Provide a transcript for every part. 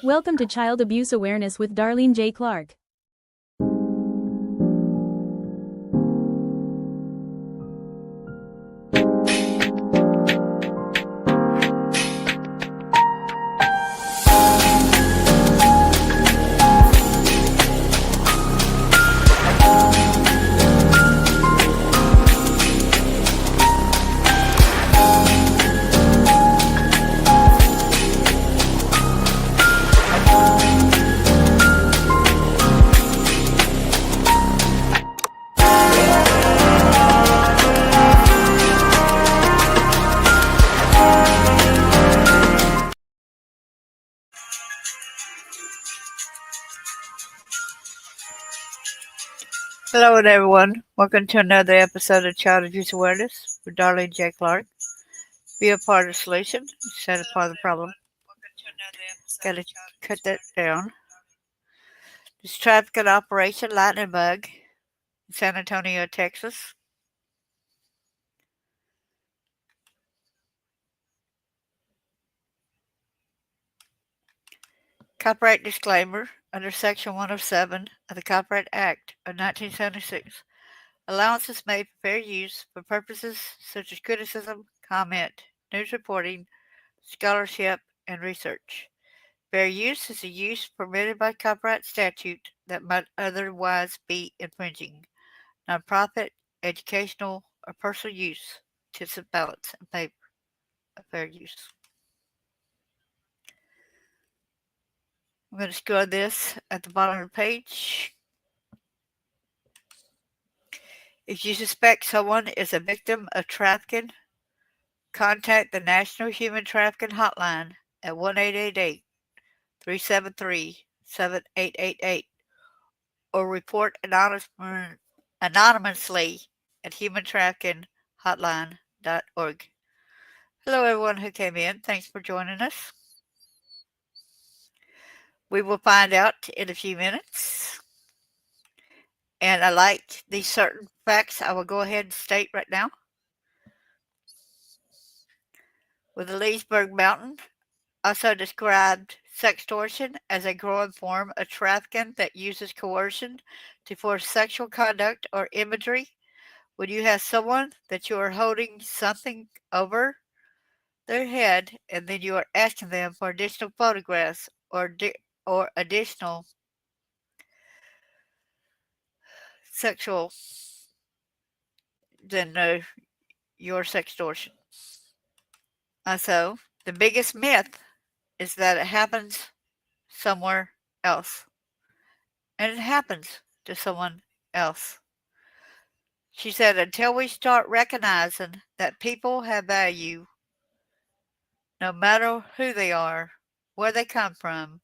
Welcome to Child Abuse Awareness with Darlene J. Clark. Hello everyone, welcome to another episode of Child Abuse Awareness with Darlene J. Clark. Be a part of the solution instead of part of the problem. Gotta cut that down. This trafficking operation, Lightning Bug, in San Antonio, Texas. Copyright disclaimer under Section 107 of the Copyright Act of 1976. Allowance is made for fair use for purposes such as criticism, comment, news reporting, scholarship, and research. Fair use is a use permitted by copyright statute that might otherwise be infringing. Nonprofit, educational, or personal use, tips of balance and paper of fair use. I'm going to score this at the bottom of the page. If you suspect someone is a victim of trafficking, contact the National Human Trafficking Hotline at 1-888-373-7888 or report anonymously at humantraffickinghotline.org. Hello everyone who came in. Thanks for joining us. We will find out in a few minutes. And I like these certain facts I will go ahead and state right now. With the Leeberg-Melton also described sextortion as a growing form of trafficking that uses coercion to force sexual conduct or imagery. When you have someone that you are holding something over their head and then you are asking them for additional photographs or additional sexual, then your sextortion. Also, the biggest myth is that it happens somewhere else. And it happens to someone else. She said, until we start recognizing that people have value, no matter who they are, where they come from,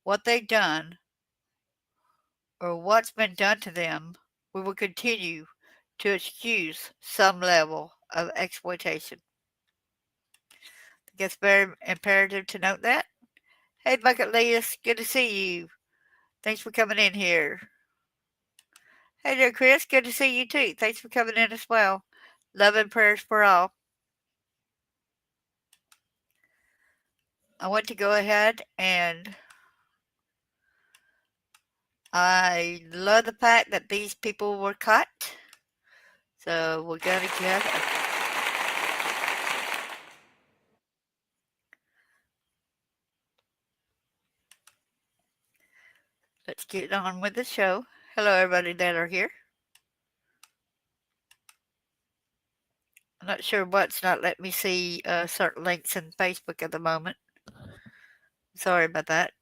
what they've done, or what's been done to them, we will continue to excuse some level of exploitation. I think it's very imperative to note that. Hey, Bucket Leas, good to see you. Thanks for coming in here. Hey there, Chris. Good to see you too. Thanks for coming in as well. Love and prayers for all. I want to go ahead and I love the fact that these people were caught. So we're going to get it. Let's get on with the show. Hello, everybody that are here. I'm not sure what's not letting me see certain links in Facebook at the moment. Sorry about that.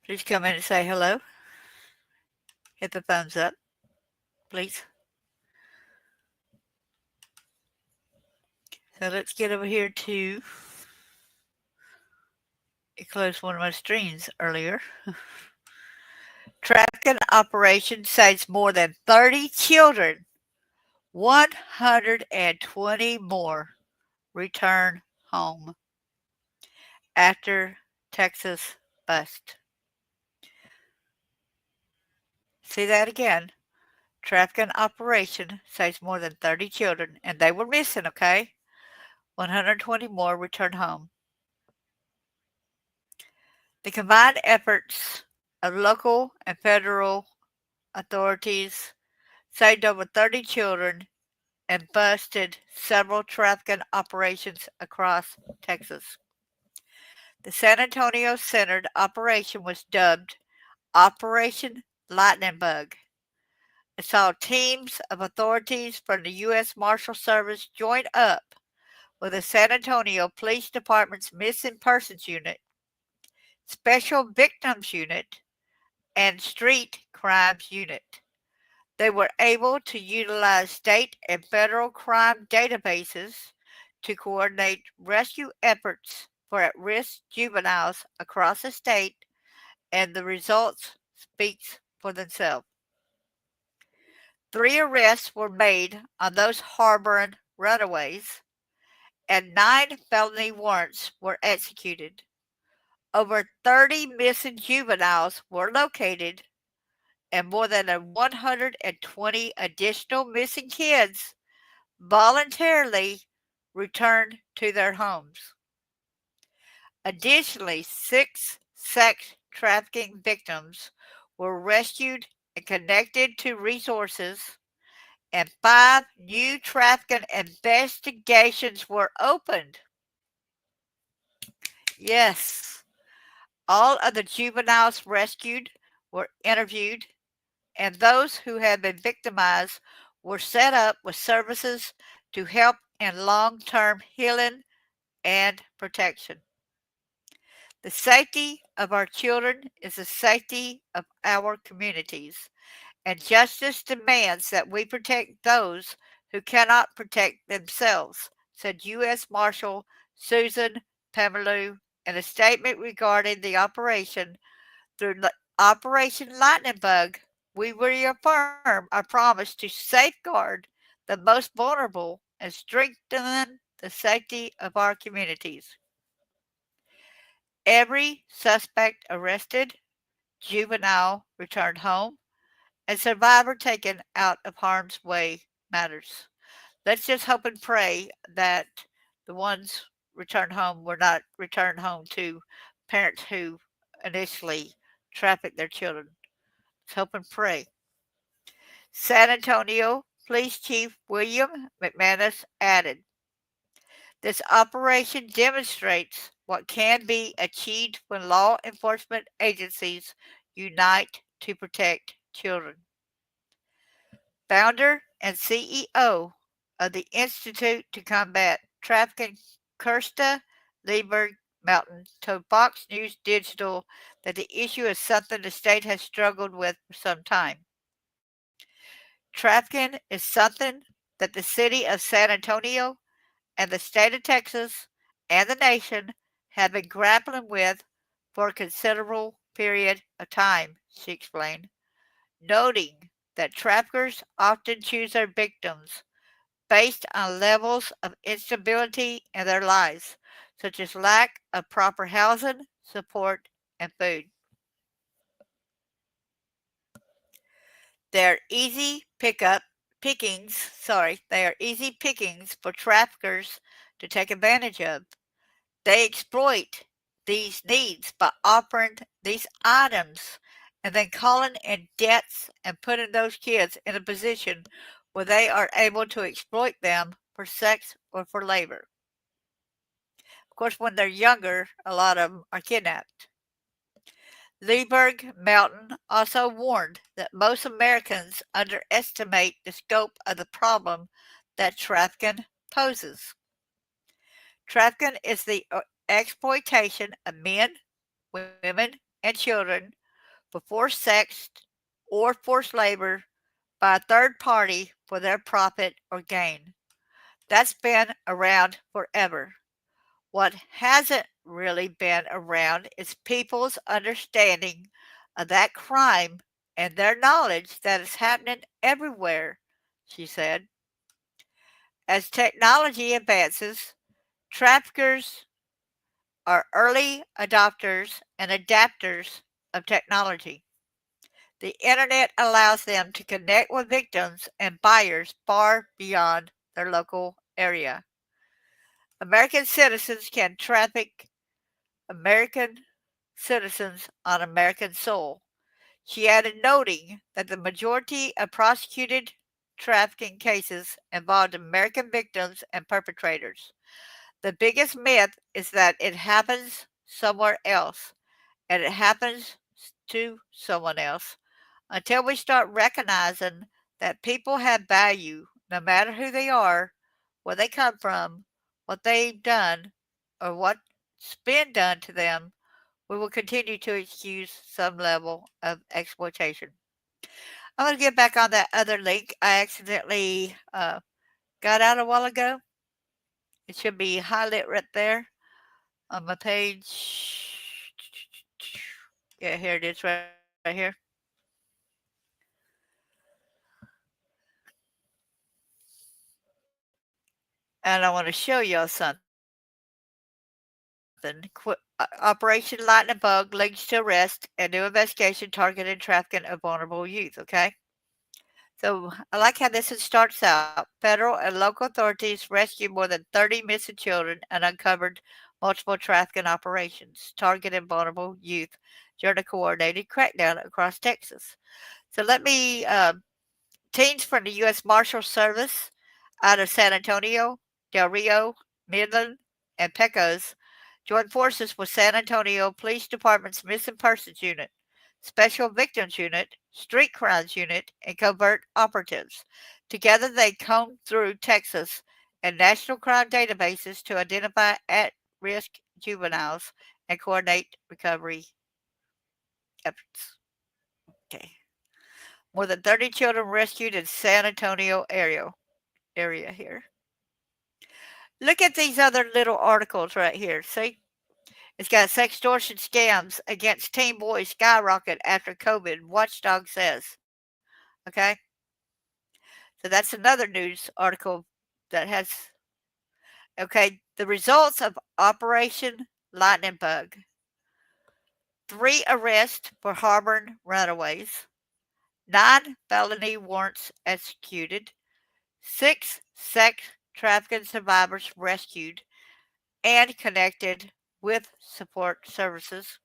Please come in and say hello. Hit the thumbs up, please. So let's get over here to, it closed one of my streams earlier. Trafficking operation saves more than 30 children. 120 more return home after Texas bust. See that again. Trafficking operation saves more than 30 children, and they were missing, okay? 120 more returned home. The combined efforts of local and federal authorities saved over 30 children and busted several trafficking operations across Texas. The San Antonio centered operation was dubbed Operation Lightning Bug. It saw teams of authorities from the U.S. Marshal Service join up with the San Antonio Police Department's Missing Persons Unit, Special Victims Unit, and Street Crimes Unit. They were able to utilize state and federal crime databases to coordinate rescue efforts for at-risk juveniles across the state, and the results speaks for themselves. 3 arrests were made on those harboring runaways, and 9 felony warrants were executed. Over 30 missing juveniles were located, and more than 120 additional missing kids voluntarily returned to their homes. Additionally, 6 sex trafficking victims were rescued and connected to resources, and 5 new trafficking investigations were opened. Yes, all of the juveniles rescued were interviewed, and those who had been victimized were set up with services to help in long-term healing and protection. The safety of our children is the safety of our communities, and justice demands that we protect those who cannot protect themselves, said U.S. Marshal Susan Pamerleau in a statement regarding the operation. Through Operation Lightning Bug, we reaffirm our promise to safeguard the most vulnerable and strengthen the safety of our communities. Every suspect arrested, juvenile returned home, and survivor taken out of harm's way matters. Let's just hope and pray that the ones returned home were not returned home to parents who initially trafficked their children. Let's hope and pray. San Antonio Police Chief William McManus added, "This operation demonstrates what can be achieved when law enforcement agencies unite to protect children." Founder and CEO of the Institute to Combat Trafficking, Kirsta Leeberg-Melton, told Fox News Digital that the issue is something the state has struggled with for some time. Trafficking is something that the city of San Antonio and the state of Texas and the nation have been grappling with for a considerable period of time, she explained, noting that traffickers often choose their victims based on levels of instability in their lives, such as lack of proper housing, support, and food. They are easy they are easy pickings for traffickers to take advantage of. They exploit these needs by offering these items and then calling in debts and putting those kids in a position where they are able to exploit them for sex or for labor. Of course, when they're younger, a lot of them are kidnapped. Leeberg-Melton also warned that most Americans underestimate the scope of the problem that trafficking poses. Trafficking is the exploitation of men, women, and children for forced sex or forced labor by a third party for their profit or gain. That's been around forever. What hasn't really been around is people's understanding of that crime and their knowledge that it's happening everywhere, she said. As technology advances, traffickers are early adopters and adapters of technology. The internet allows them to connect with victims and buyers far beyond their local area. American citizens can traffic American citizens on American soil. She added, noting that the majority of prosecuted trafficking cases involved American victims and perpetrators. The biggest myth is that it happens somewhere else, and it happens to someone else. Until we start recognizing that people have value, no matter who they are, where they come from, what they've done, or what's been done to them, we will continue to excuse some level of exploitation. I'm going to get back on that other link I accidentally got out a while ago. It should be highlighted right there on my page. Yeah, here it is right here. And I want to show y'all something. Operation Lightning Bug leads to arrest and new investigation targeted trafficking of vulnerable youth. Okay. So I like how this one starts out. Federal and local authorities rescued more than 30 missing children and uncovered multiple trafficking operations targeting vulnerable youth during a coordinated crackdown across Texas. So let me teens from the U.S. Marshal Service out of San Antonio, Del Rio, Midland, and Pecos joined forces with San Antonio Police Department's Missing Persons Unit, Special Victims Unit, Street Crimes Unit, and Covert Operatives. Together, they combed through Texas and national crime databases to identify at-risk juveniles and coordinate recovery efforts. Okay. More than 30 children rescued in San Antonio area here. Look at these other little articles right here. See? It's got sextortion scams against teen boys skyrocket after COVID, Watchdog says. Okay? So that's another news article that has, okay, the results of Operation Lightning Bug. 3 arrests for harboring runaways. 9 felony warrants executed. 6 sex trafficking survivors rescued and connected with support services.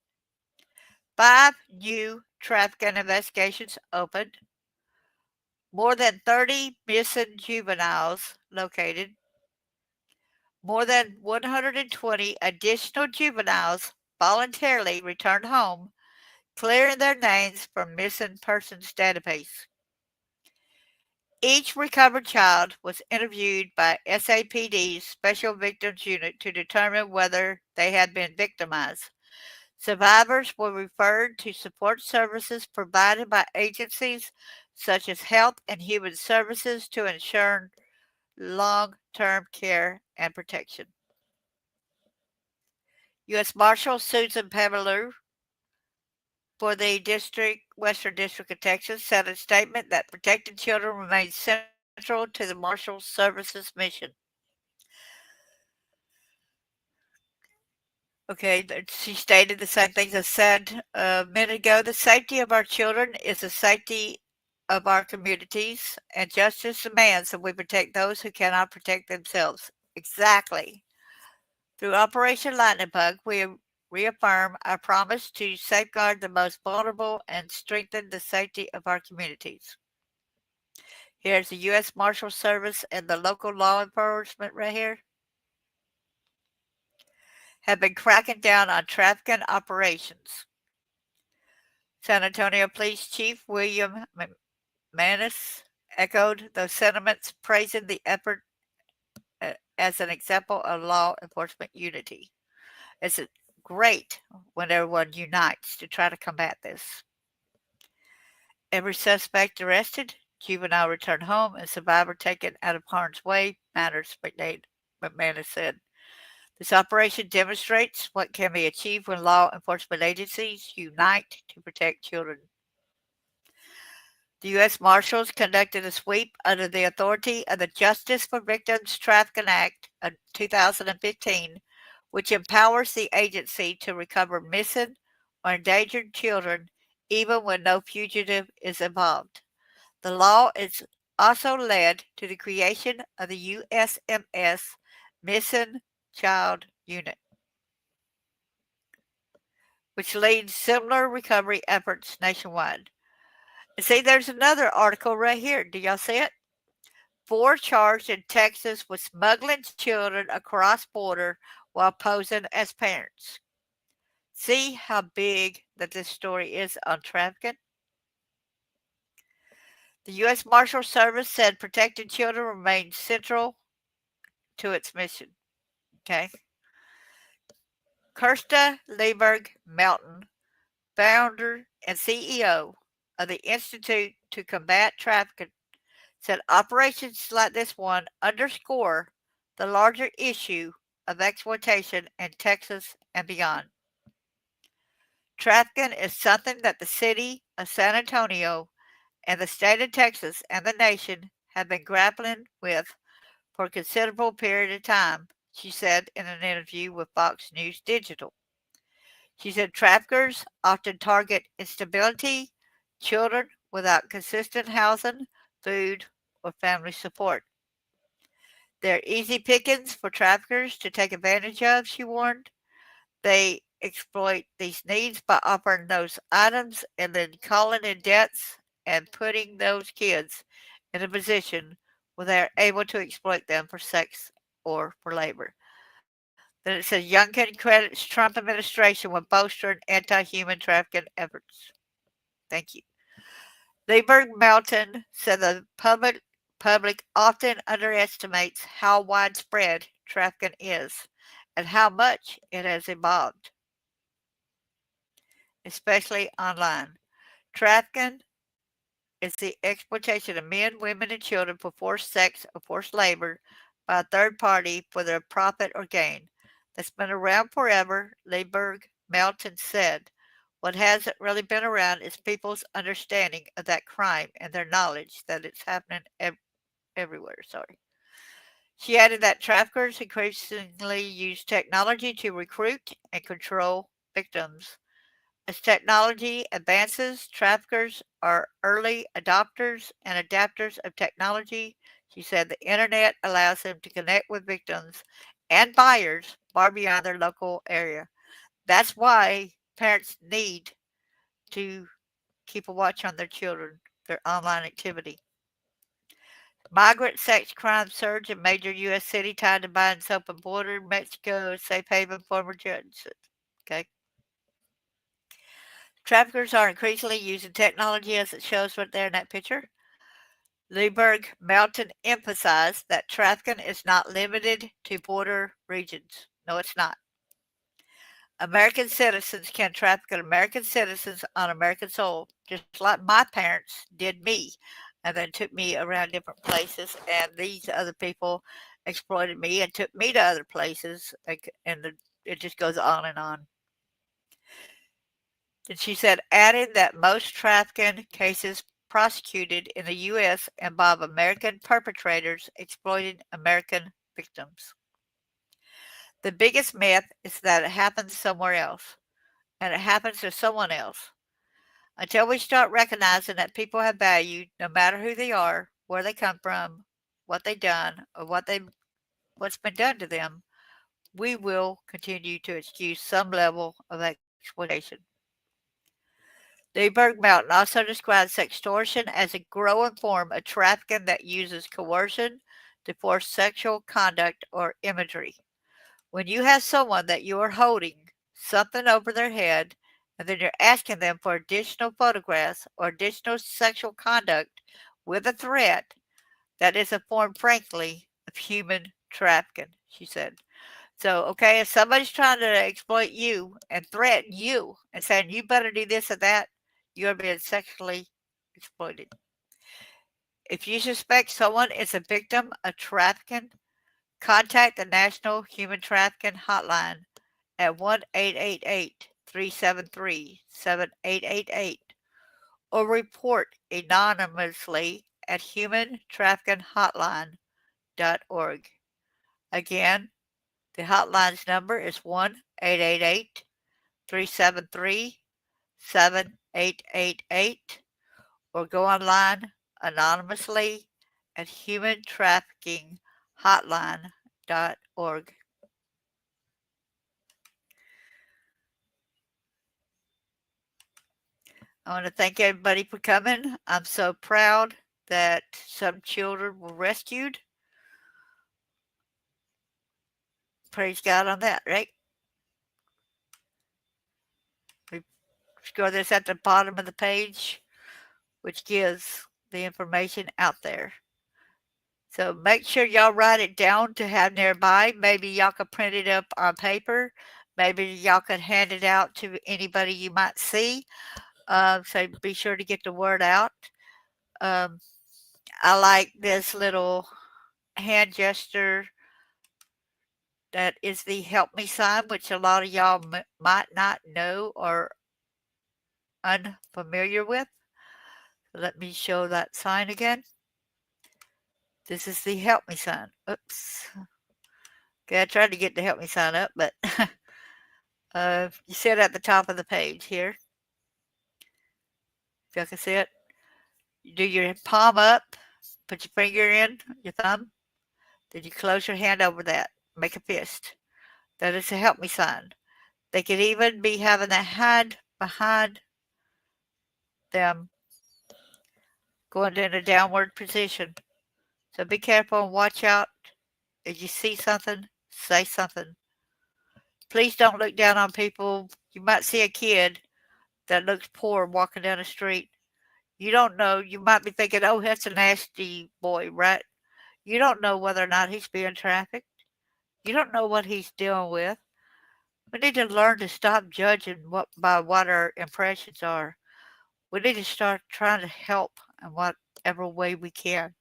5 new trafficking investigations opened. More than 30 missing juveniles located. More than 120 additional juveniles voluntarily returned home, clearing their names from missing persons database. Each recovered child was interviewed by SAPD's Special Victims Unit to determine whether they had been victimized. Survivors were referred to support services provided by agencies such as Health and Human Services to ensure long-term care and protection. U.S. Marshal Susan Pamerleau for the Western District of Texas said in a statement that protecting children remains central to the Marshal Service's mission. Okay, she stated the same things I said a minute ago. The safety of our children is the safety of our communities, and justice demands that we protect those who cannot protect themselves. Exactly. Through Operation Lightning Bug, we reaffirm our promise to safeguard the most vulnerable and strengthen the safety of our communities. Here's the U.S. Marshal Service and the local law enforcement right here have been cracking down on trafficking operations. San Antonio Police Chief William Manis echoed those sentiments, praising the effort as an example of law enforcement unity. It's great when everyone unites to try to combat this. Every suspect arrested, juvenile returned home, and survivor taken out of harm's way, matters, McManus said. This operation demonstrates what can be achieved when law enforcement agencies unite to protect children. The U.S. Marshals conducted a sweep under the authority of the Justice for Victims Trafficking Act of 2015, which empowers the agency to recover missing or endangered children even when no fugitive is involved. The law is also led to the creation of the USMS Missing Child Unit, which leads similar recovery efforts nationwide. And see, there's another article right here. Do y'all see it? 4 charged in Texas with smuggling children across border while posing as parents. See how big that this story is on trafficking? The U.S. Marshal Service said protecting children remains central to its mission. Okay. Kirsta Leeberg-Melton, founder and CEO of the Institute to Combat Trafficking, said operations like this one underscore the larger issue of exploitation in Texas and beyond. Trafficking is something that the city of San Antonio and the state of Texas and the nation have been grappling with for a considerable period of time, she said in an interview with Fox News Digital. She said traffickers often target instability, children without consistent housing, food, or family support. They're easy pickings for traffickers to take advantage of, she warned. They exploit these needs by offering those items and then calling in debts and putting those kids in a position where they're able to exploit them for sex or for labor. Then it says Youngkin credits Trump administration with bolstering anti-human trafficking efforts. Thank you. Leeberg-Melton said the public often underestimates how widespread trafficking is and how much it has evolved, especially online. Trafficking is the exploitation of men, women, and children for forced sex or forced labor by a third party for their profit or gain. That's been around forever, Leeberg-Melton said. What hasn't really been around is people's understanding of that crime and their knowledge that it's happening everywhere. Sorry. She added that traffickers increasingly use technology to recruit and control victims. As technology advances, traffickers are early adopters and adapters of technology. She said the internet allows them to connect with victims and buyers far beyond their local area. That's why parents need to keep a watch on their children, their online activity. Migrant sex crime surge in major U.S. city tied to Biden's open border, Mexico, safe haven, former judges. Okay. Traffickers are increasingly using technology as it shows right there in that picture. Leeberg-Melton emphasized that trafficking is not limited to border regions. No, it's not. American citizens can traffic American citizens on American soil, just like my parents did me, and then took me around different places, and these other people exploited me and took me to other places, and it just goes on and on. And she said, adding that most trafficking cases prosecuted in the U.S. involve American perpetrators exploiting American victims. The biggest myth is that it happens somewhere else, and it happens to someone else. Until we start recognizing that people have value, no matter who they are, where they come from, what they've done, or what's been done to them, we will continue to excuse some level of exploitation. Leeberg-Melton also describes sextortion as a growing form of trafficking that uses coercion to force sexual conduct or imagery. When you have someone that you are holding something over their head and then you're asking them for additional photographs or additional sexual conduct with a threat, that is a form, frankly, of human trafficking, she said. So, okay, if somebody's trying to exploit you and threaten you and saying you better do this or that, you're being sexually exploited. If you suspect someone is a victim of trafficking, contact the National Human Trafficking Hotline at 1-888-373-7888 or report anonymously at humantraffickinghotline.org. Again, the hotline's number is 1-888-373-7888. 888 or go online anonymously at humantraffickinghotline.org. I want to thank everybody for coming. I'm so proud that some children were rescued. Praise God on that, right? We score this at the bottom of the page, which gives the information out there. So make sure y'all write it down to have nearby. Maybe y'all could print it up on paper. Maybe y'all could hand it out to anybody you might see. So be sure to get the word out. I like this little hand gesture that is the help me sign, which a lot of y'all might not know or unfamiliar with. Let me show that sign again. This is the help me sign. Oops. Okay, I tried to get the help me sign up, but you see it at the top of the page here. If y'all can see it. You do your palm up, put your finger in, your thumb, then you close your hand over that. Make a fist. That is a help me sign. They could even be having a hand behind them going in a downward position. So be careful and watch out. If you see something, say something. Please don't look down on people. You might see a kid that looks poor walking down the street. You don't know. You might be thinking, oh, that's a nasty boy, right? You don't know whether or not he's being trafficked. You don't know what he's dealing with. We need to learn to stop judging by what our impressions are. We need to start trying to help in whatever way we can.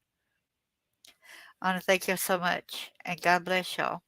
I want to thank you so much, and God bless y'all.